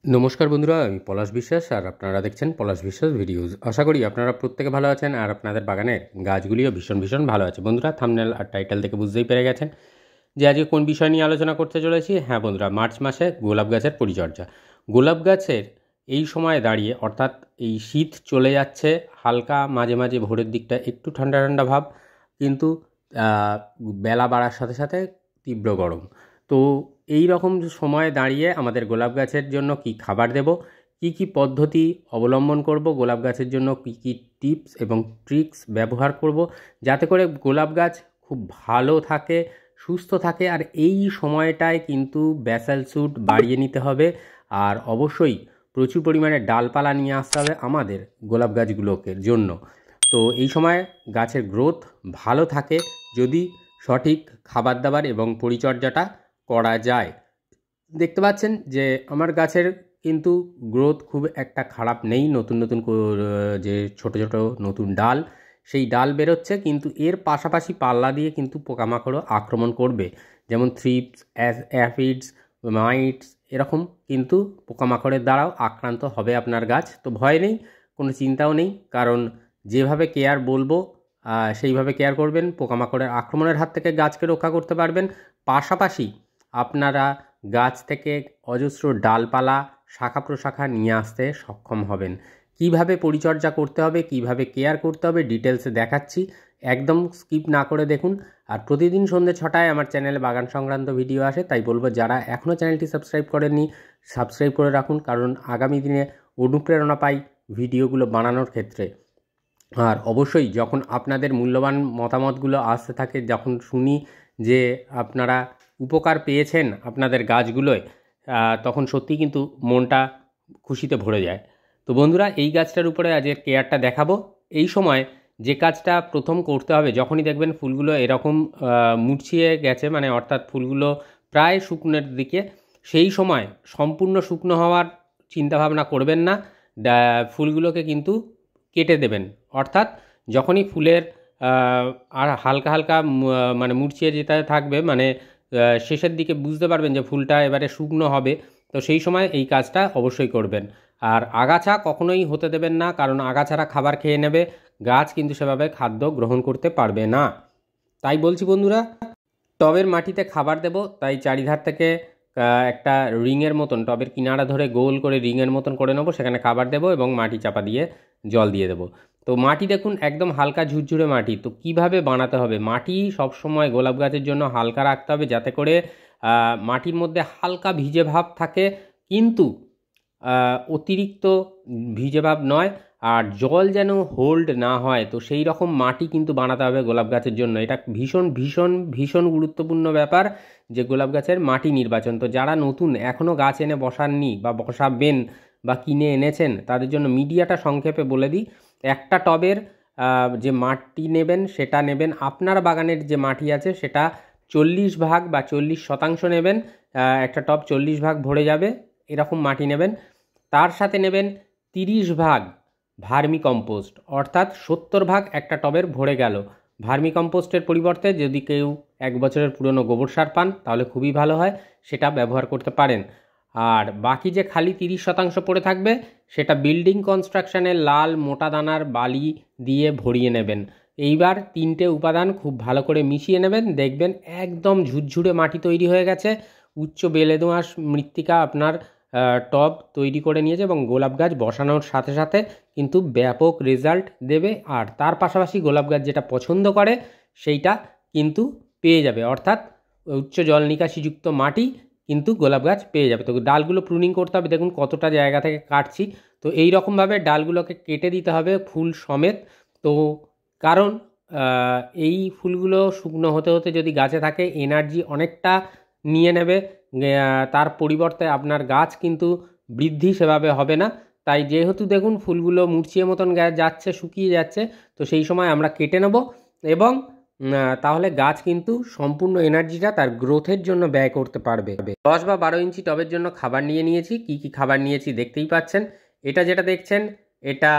নমস্কার বন্ধুরা, আমি পলাশ বিশ্বাস আর আপনারা দেখছেন পলাশ বিশ্বাস ভিডিওস। আশা করি আপনারা প্রত্যেকে ভালো আছেন আর আপনাদের বাগানের গাছগুলিও ভীষণ ভীষণ ভালো আছে। বন্ধুরা, থাম্বনেল আর টাইটেল থেকে বুঝতেই পেরে গেছেন যে আজকে কোন বিষয় নিয়ে আলোচনা করতে চলেছি। হ্যাঁ বন্ধুরা, মার্চ মাসে গোলাপ গাছের পরিচর্যা। গোলাপ গাছের এই সময়ে দাঁড়িয়ে, অর্থাৎ এই শীত চলে যাচ্ছে, হালকা মাঝে মাঝে ভোরের দিকটা একটু ঠান্ডা ঠান্ডা ভাব, কিন্তু বেলা বাড়ার সাথে সাথে তীব্র গরম। তো এই রকম সময়ে দাঁড়িয়ে আমাদের গোলাপ গাছের জন্য কি খাবার দেব, কি পদ্ধতি অবলম্বন করব, গোলাপ গাছের জন্য কি টিপস এবং ট্রিক্স ব্যবহার করব, যাতে করে গোলাপ গাছ খুব ভালো থাকে, সুস্থ থাকে। আর এই সময়টায় কিন্তু ব্যাসাল স্যুট বাড়িয়ে নিতে হবে, আর অবশ্যই প্রচুর পরিমাণে ডালপালা নিয়ে আসতে হবে আমাদের গোলাপ গাছগুলোকে জন্য। তো এই সময় গাছের গ্রোথ ভালো থাকে যদি সঠিক খাবার দাবার এবং পরিচর্যাটা করা যায়। দেখতে পাচ্ছেন যে আমার গাছের কিন্তু গ্রোথ খুব একটা খারাপ নেই। নতুন নতুন যে ছোট ছোট নতুন ডাল, সেই ডাল বেরোচ্ছে, কিন্তু এর পাশাপাশি পাল্লা দিয়ে কিন্তু পোকামাকড়ও আক্রমণ করবে, যেমন থ্রিপস, অ্যাফিডস, মাইটস, এরকম কিন্তু পোকামাকড়ের দ্বারাও আক্রান্ত হবে আপনার গাছ। তো ভয় নেই, কোনো চিন্তাও নেই, কারণ যেভাবে কেয়ার বলবো সেইভাবে কেয়ার করবেন, পোকামাকড়ের আক্রমণের হাত থেকে গাছকে রক্ষা করতে পারবেন। পাশাপাশি আপনারা গাছ থেকে অজস্র ডালপালা, শাখা প্রশাখা নিয়ে আসতে সক্ষম হবেন। কিভাবে পরিচর্যা করতে হবে, কিভাবে কেয়ার করতে হবে, ডিটেলসে দেখাচ্ছি, একদম স্কিপ না করে দেখুন। আর প্রতিদিন সন্ধ্যে 6টায় আমার চ্যানেলে বাগান সংক্রান্ত ভিডিও আসে, তাই বলবো যারা এখনও চ্যানেলটি সাবস্ক্রাইব করেননি সাবস্ক্রাইব করে রাখুন, কারণ আগামী দিনে অনুপ্রেরণা পাই ভিডিওগুলো বানানোর ক্ষেত্রে। আর অবশ্যই যখন আপনাদের মূল্যবান মতামতগুলো আসতে থাকে, যখন শুনি যে আপনারা উপকার পেয়েছেন আপনাদের গাছগুলোয়, তখন সত্যিই কিন্তু মনটা খুশিতে ভরে যায়। তো বন্ধুরা, এই গাছটার উপরে আজকের কেয়ারটা দেখাবো। এই সময় যে কাজটা প্রথম করতে হবে, যখনই দেখবেন ফুলগুলো এরকম মুরছিয়ে গেছে, মানে অর্থাৎ ফুলগুলো প্রায় শুকনোর দিকে, সেই সময় সম্পূর্ণ শুকনো হওয়ার চিন্তাভাবনা করবেন না, ফুলগুলোকে কিন্তু কেটে দেবেন। অর্থাৎ যখনই ফুলের আর হালকা হালকা মানে মুরছিয়ে যেতে থাকবে, মানে শেষের দিকে বুঝতে পারবেন যে ফুলটা এবারে শুকনো হবে, তো সেই সময় এই কাজটা অবশ্যই করবেন। আর আগাছা কখনোই হতে দেবেন না, কারণ আগাছারা খাবার খেয়ে নেবে, গাছ কিন্তু সেভাবে খাদ্য গ্রহণ করতে পারবে না। তাই বলছি বন্ধুরা, টবের মাটিতে খাবার দেব, তাই চারিধার থেকে একটা রিংয়ের মতন, টবের কিনারা ধরে গোল করে রিংয়ের মতন করে নেবো, সেখানে খাবার দেবো এবং মাটি চাপা দিয়ে জল দিয়ে দেবো। তো মাটি দেখুন একদম হালকা ঝুরঝুরে মাটি। তো কিভাবে বানাতে হবে, মাটি সবসময় গোলাপ গাছের জন্য হালকা রাখতে হবে, যাতে করে মাটির মধ্যে হালকা ভিজে ভাব থাকে, কিন্তু অতিরিক্ত ভিজে ভাব নয়, আর জল যেন হোল্ড না হয়। তো সেই রকম মাটি কিন্তু বানাতে হবে গোলাপ গাছের জন্য। এটা ভীষণ ভীষণ ভীষণ গুরুত্বপূর্ণ ব্যাপার যে গোলাপ গাছের মাটি নির্বাচন। তো যারা নতুন এখনও গাছ এনে বসাননি বা বসাবেন বা কিনে এনেছেন, তাদের জন্য মিডিয়াটা সংক্ষেপে বলে দিই। একটা টবের যে মাটি নেবেন, সেটা নেবেন, আপনার বাগানের যে মাটি আছে সেটা 40 ভাগ বা 40% নেবেন। একটা টব 40 ভাগ ভরে যাবে এরকম মাটি নেবেন। তার সাথে নেবেন 30 ভাগ ভার্মি কম্পোস্ট, অর্থাৎ 70 ভাগ একটা টবের ভরে গেল। ভার্মি কম্পোস্টের পরিবর্তে যদি কেউ 1 বছরের পুরনো গোবর সার পান, তাহলে খুবই ভালো হয়, সেটা ব্যবহার করতে পারেন। আর বাকি যে খালি 30% পড়ে থাকবে, সেটা বিল্ডিং কনস্ট্রাকশনের লাল মোটা দানার বালি দিয়ে ভরিয়ে নেবেন। এইবার 3টে উপাদান খুব ভালো করে মিশিয়ে নেবেন, দেখবেন একদম ঝুরঝুরে মাটি তৈরি হয়ে গেছে। উচ্চ বেলে দোআঁশ মৃত্তিকা আপনার টব তৈরি করে নিয়েছে, এবং গোলাপ গাছ বসানোর সাথে সাথে কিন্তু ব্যাপক রেজাল্ট দেবে। আর তার পাশাপাশি গোলাপ গাছ যেটা পছন্দ করে সেইটা কিন্তু পেয়ে যাবে, অর্থাৎ উচ্চ জল নিকাশিযুক্ত মাটি কিন্তু গোলাপ গাছ পেয়ে যাবে। তো ডালগুলো প্রুনিং করতে হবে, দেখুন কতটা জায়গা থেকে কাটছি। তো এই রকমভাবে ডালগুলোকে কেটে দিতে হবে ফুল সমেত। তো কারণ এই ফুলগুলো শুকনো হতে হতে যদি গাছে থাকে, এনার্জি অনেকটা নিয়ে নেবে, তার পরিবর্তে আপনার গাছ কিন্তু বৃদ্ধি সেভাবে হবে না। তাই যেহেতু দেখুন ফুলগুলো মুরচিয়ে মতন যাচ্ছে, শুকিয়ে যাচ্ছে, তো সেই সময় আমরা কেটে নেব, এবং তাহলে গাছ কিন্তু সম্পূর্ণ এনার্জিটা তার গ্রোথের জন্য ব্যয় করতে পারবে। 10 বা 12 ইঞ্চি টবের জন্য খাবার নিয়ে নিয়েছি। কি খাবার নিয়েছি দেখতেই পাচ্ছেন। এটা যেটা দেখছেন, এটা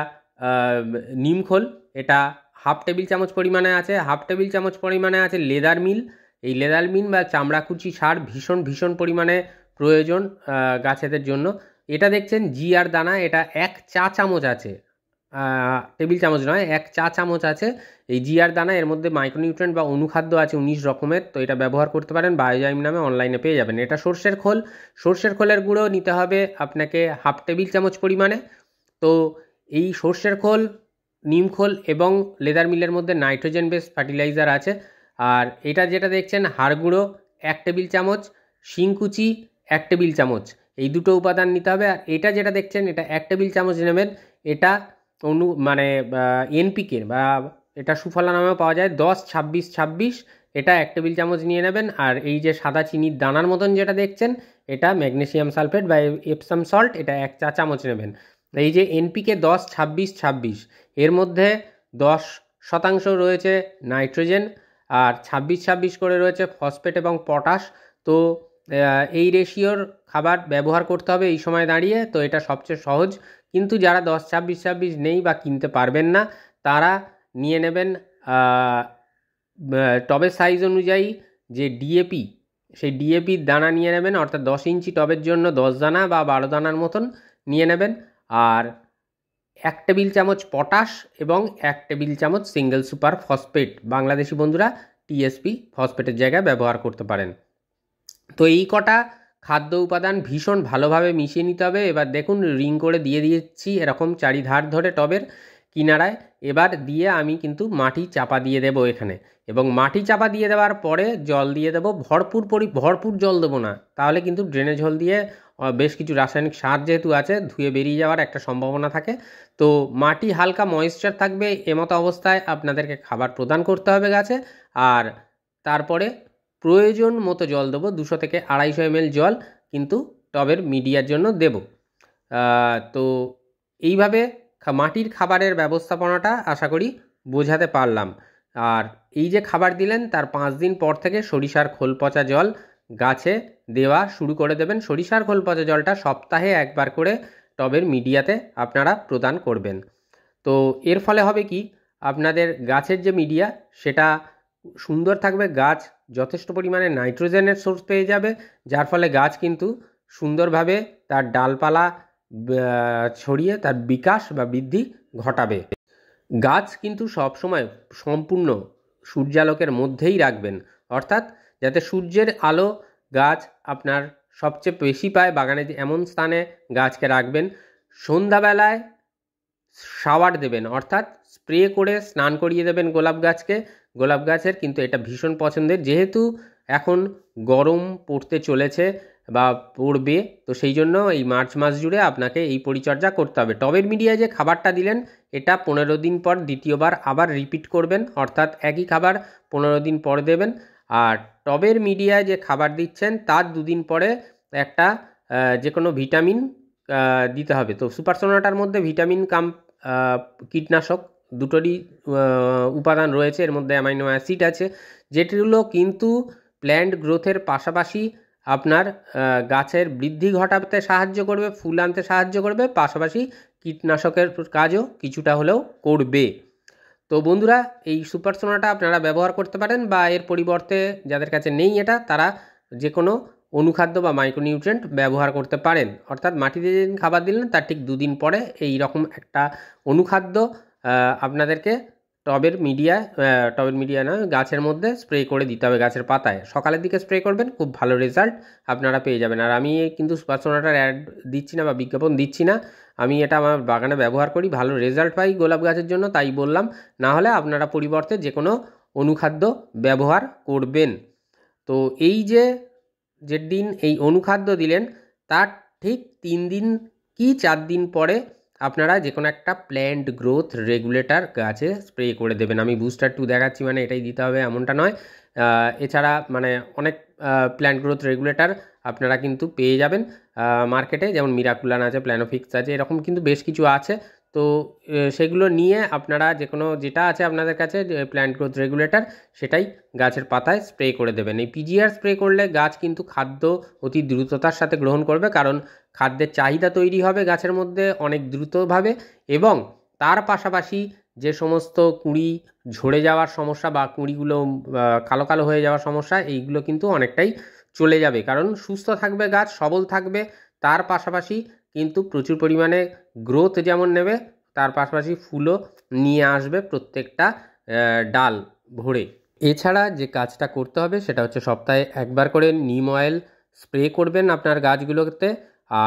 নিমখোল, এটা হাফ টেবিল চামচ পরিমাণে আছে। হাফ টেবিল চামচ পরিমাণে আছে লেদার মিল। এই লেদার মিল বা চামড়াকুচি সার ভীষণ ভীষণ পরিমাণে প্রয়োজন গাছেদের জন্য। এটা দেখছেন জিআর দানা, এটা 1 চা চামচ আছে, টেবিল চামচ নয়, 1 চা চামচ আছে এই জিআর দানা। এর মধ্যে মাইক্রোনিউট্রিয়েন্ট বা অনুখাদ্য আছে 19 রকমের। তো এটা ব্যবহার করতে পারেন, বায়োজাইম নামে অনলাইনে পেয়ে যাবেন। এটা সর্ষের খোল, সর্ষের খোলের গুঁড়ো নিতে হবে আপনাকে 1/2 টেবিল চামচ পরিমাণে। তো এই সর্ষের খোল, নিম খোল এবং লেদার মিলের মধ্যে নাইট্রোজেন বেস ফার্টিলাইজার আছে। আর এটা যেটা দেখছেন হাড় গুঁড়ো 1 টেবিল চামচ, শিংকুচি 1 টেবিল চামচ, এই দুটো উপাদান নিতে হবে। আর এটা যেটা দেখছেন এটা 1 টেবিল চামচ নেবেন। এটা এনপিকে বা এটা সুফলা নামেও পাওয়া যায়, 10-26-26, এটা 1 টেবিল চামচ নিয়ে নেবেন। আর এই যে সাদা চিনির দানার মতন যেটা দেখছেন এটা ম্যাগনেসিয়াম সালফেট বা এপসাম সল্ট, এটা 1 চা চামচ নেবেন। এই যে এনপিকে 10-26-26, এর মধ্যে 10% রয়েছে নাইট্রোজেন আর 26-26 করে রয়েছে ফসফেট এবং পটাশ। তো এই রেশিওর খাবার ব্যবহার করতে হবে এই সময় দাঁড়িয়ে। তো এটা সবচেয়ে সহজ, কিন্তু যারা 10-26-26 নেই বা কিনতে পারবেন না তারা নিয়ে নেবেন টবের সাইজ অনুযায়ী যে ডিএপি, সেই ডিএপির দানা নিয়ে নেবেন, অর্থাৎ 10 ইঞ্চি টবের জন্য 10 দানা বা 12 দানার মতন নিয়ে নেবেন। আর 1 টেবিল চামচ পটাশ এবং 1 টেবিল চামচ সিঙ্গেল সুপার ফসফেট, বাংলাদেশি বন্ধুরা টিএসপি ফসফেটের জায়গায় ব্যবহার করতে পারেন। তো এই কটা খাদ্য উপাদান ভীষণ ভালোভাবে মিশিয়ে নিতে হবে। এবার দেখুন রিং করে দিয়ে দিয়েছি এরকম চারিধার ধরে টবের কিনারায়। এবার দিয়ে আমি কিন্তু মাটি চাপা দিয়ে দেবো এখানে, এবং মাটি চাপা দিয়ে দেওয়ার পরে জল দিয়ে দেবো ভরপুর জল দেবো না, তাহলে কিন্তু ড্রেনেজ হোল দিয়ে বেশ কিছু রাসায়নিক সার যেহেতু আছে ধুয়ে বেরিয়ে যাওয়ার একটা সম্ভাবনা থাকে। তো মাটি হালকা ময়েশ্চার থাকবে, এমতো অবস্থায় আপনাদেরকে খাবার প্রদান করতে হবে গাছে। আর তারপরে প্রয়োজন মতো জল দেবো, 200 থেকে 250 ml জল কিন্তু টবের মিডিয়ার জন্য দেব। তো এইভাবে মাটির খাবারের ব্যবস্থাপনাটা আশা করি বোঝাতে পারলাম। আর এই যে খাবার দিলেন তার 5 দিন পর থেকে সরিষার খোল পচা জল গাছে দেওয়া শুরু করে দেবেন। সরিষার খোল পচা জলটা সপ্তাহে একবার করে টবের মিডিয়াতে আপনারা প্রদান করবেন। তো এর ফলে হবে কি, আপনাদের গাছের যে মিডিয়া সেটা সুন্দর থাকবে, গাছ যথেষ্ট পরিমাণে নাইট্রোজেনের সোর্স পেয়ে যাবে, যার ফলে গাছ কিন্তু সুন্দরভাবে তার ডালপালা ছড়িয়ে তার বিকাশ বা বৃদ্ধি ঘটাবে। গাছ কিন্তু সবসময় সম্পূর্ণ সূর্যালোকের মধ্যেই রাখবেন, অর্থাৎ যাতে সূর্যের আলো গাছ আপনার সবচেয়ে বেশি পায় বাগানে, এমন স্থানে গাছকে রাখবেন। সন্ধ্যাবেলায় শাওয়ার দেবেন, অর্থাৎ স্প্রে করে স্নান করিয়ে দেবেন গোলাপ গাছকে। গোলাপ গাছের কিন্তু এটা ভীষণ পছন্দের, যেহেতু এখন গরম পড়তে চলেছে বা পড়বে, তো সেই জন্য এই মার্চ মাস জুড়ে আপনাকে এই পরিচর্যা করতে হবে। টবের মিডিয়ায় যে খাবারটা দিলেন এটা 15 দিন পর দ্বিতীয়বার আবার রিপিট করবেন, অর্থাৎ একই খাবার 15 দিন পর দেবেন। আর টবের মিডিয়ায় যে খাবার দিচ্ছেন তার 2 দিন পরে একটা যে কোনো ভিটামিন দিতে হবে। তো সুপার সোনাটার মধ্যে ভিটামিন কাম কীটনাশক দুটোরই উপাদান রয়েছে, এর মধ্যে অ্যামাইনো অ্যাসিড আছে, যেগুলো কিন্তু প্ল্যান্ট গ্রোথের পাশাপাশি আপনার গাছের বৃদ্ধি ঘটাতে সাহায্য করবে, ফুল আনতে সাহায্য করবে, পাশাপাশি কীটনাশকের কাজও কিছুটা হলেও করবে। তো বন্ধুরা এই সুপার সোনাটা আপনারা ব্যবহার করতে পারেন, বা এর পরিবর্তে যাদের কাছে নেই এটা তারা যে কোনো অনুখাদ্য বা মাইক্রোনিউট্রিয়েন্ট ব্যবহার করতে পারেন। অর্থাৎ মাটিতে যেদিন খাবার দিলেন তার ঠিক 2 দিন পরে এই রকম একটা অনুখাদ্য আপনাদেরকে টবের মিডিয়া নয় গাছের মধ্যে স্প্রে করে দিতে হবে, গাছের পাতায় সকালের দিকে স্প্রে করবেন, খুব ভালো রেজাল্ট আপনারা পেয়ে যাবেন। আর আমি কিন্তু সুপার সোনাটার অ্যাড দিচ্ছি না বা বিজ্ঞাপন দিচ্ছি না, আমি এটা আমার বাগানে ব্যবহার করি, ভালো রেজাল্ট পাই গোলাপ গাছের জন্য, তাই বললাম। না হলে আপনারা পরিবর্তে যে কোনো অনুখাদ্য ব্যবহার করবেন। তো এই যে দিন এই অনুখাদ্য দিলেন তার ঠিক 3 দিন কি 4 দিন পরে আপনারা যে কোনো একটা প্ল্যান্ট গ্রোথ রেগুলেটর গাছে স্প্রে করে দেবেন। আমি বুস্টার 2 দেখাচ্ছি মানে এটাই দিতে হবে এমনটা নয়, এছাড়া মানে অনেক প্ল্যান্ট গ্রোথ রেগুলেটর আপনারা কিন্তু পেয়ে যাবেন মার্কেটে, যেমন মিরাকুলান আছে, প্ল্যানোফিক্স আছে, এরকম কিন্তু বেশ কিছু আছে। তো সেগুলো নিয়ে আপনারা যে কোনো যেটা আছে আপনাদের কাছে প্ল্যান্ট গ্রোথ রেগুলেটর সেটাই গাছের পাতায় স্প্রে করে দেবেন। এই পিজিআর স্প্রে করলে গাছ কিন্তু খাদ্য অতি দ্রুততার সাথে গ্রহণ করবে, কারণ খাদ্যের চাহিদা তৈরি হবে গাছের মধ্যে অনেক দ্রুতভাবে, এবং তার পাশাপাশি যে সমস্ত কুঁড়ি ঝরে যাওয়ার সমস্যা বা কুঁড়িগুলো কালো কালো হয়ে যাওয়ার সমস্যা, এইগুলো কিন্তু অনেকটাই চলে যাবে, কারণ সুস্থ থাকবে গাছ, সবল থাকবে। তার পাশাপাশি কিন্তু প্রচুর পরিমাণে গ্রোথ যেমন নেবে, তার পাশাপাশি ফুলও নিয়ে আসবে প্রত্যেকটা ডাল ভরে। এছাড়া যে কাজটা করতে হবে সেটা হচ্ছে সপ্তাহে একবার করে নিম অয়েল স্প্রে করবেন আপনার গাছগুলোতে।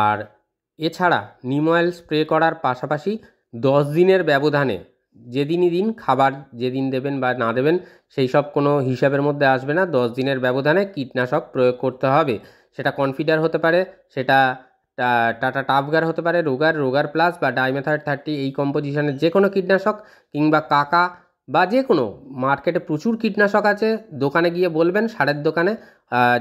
আর এছাড়া নিম অয়েল স্প্রে করার পাশাপাশি 10 দিনের ব্যবধানে, যেদিনই দিন খাবার যেদিন দেবেন বা না দেবেন সেই সব কোনো হিসাবের মধ্যে আসবে না, 10 দিনের ব্যবধানে কীটনাশক প্রয়োগ করতে হবে। সেটা কনফিডার হতে পারে, সেটা টাটা টাফগার হতে পারে, রোগার প্লাস বা ডাইমেথাইড 30 এই কম্পোজিশনের যে কোনো কীটনাশক, কিংবা কাকা বা যে কোনো মার্কেটে প্রচুর কীটনাশক আছে, দোকানে গিয়ে বলবেন, সারের দোকানে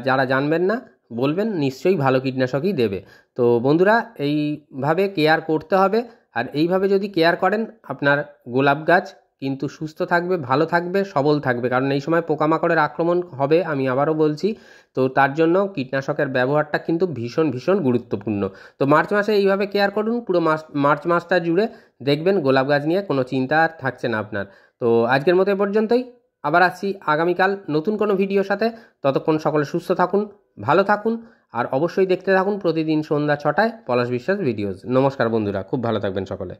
যারা জানবেন না বলবেন, নিশ্চয়ই ভালো কীটনাশকই দেবে। তো বন্ধুরা, এইভাবে কেয়ার করতে হবে। আর এইভাবে যদি কেয়ার করেন আপনার গোলাপ গাছ কিন্তু সুস্থ থাকবে, ভালো থাকবে, সবল থাকবে। কারণ এই সময় পোকামাকড়ের আক্রমণ হবে, আমি আবারও বলছি। তো তার জন্য কীটনাশকের ব্যবহারটা কিন্তু ভীষণ ভীষণ গুরুত্বপূর্ণ। তো মার্চ মাসে এইভাবে কেয়ার করুন, পুরো মার্চ মাসটা জুড়ে দেখবেন গোলাপ গাছ নিয়ে কোনো চিন্তা আর থাকছে না আপনার। তো আজকের মতো এ পর্যন্তই। আবার আসছি আগামীকাল নতুন কোনো ভিডিওর সাথে। ততক্ষণ সকলে সুস্থ থাকুন, ভালো থাকুন, আর অবশ্যই দেখতে থাকুন প্রতিদিন সন্ধ্যা 6টায় পলাশ বিশ্বাস ভিডিওস। নমস্কার বন্ধুরা, খুব ভালো থাকবেন সকলে।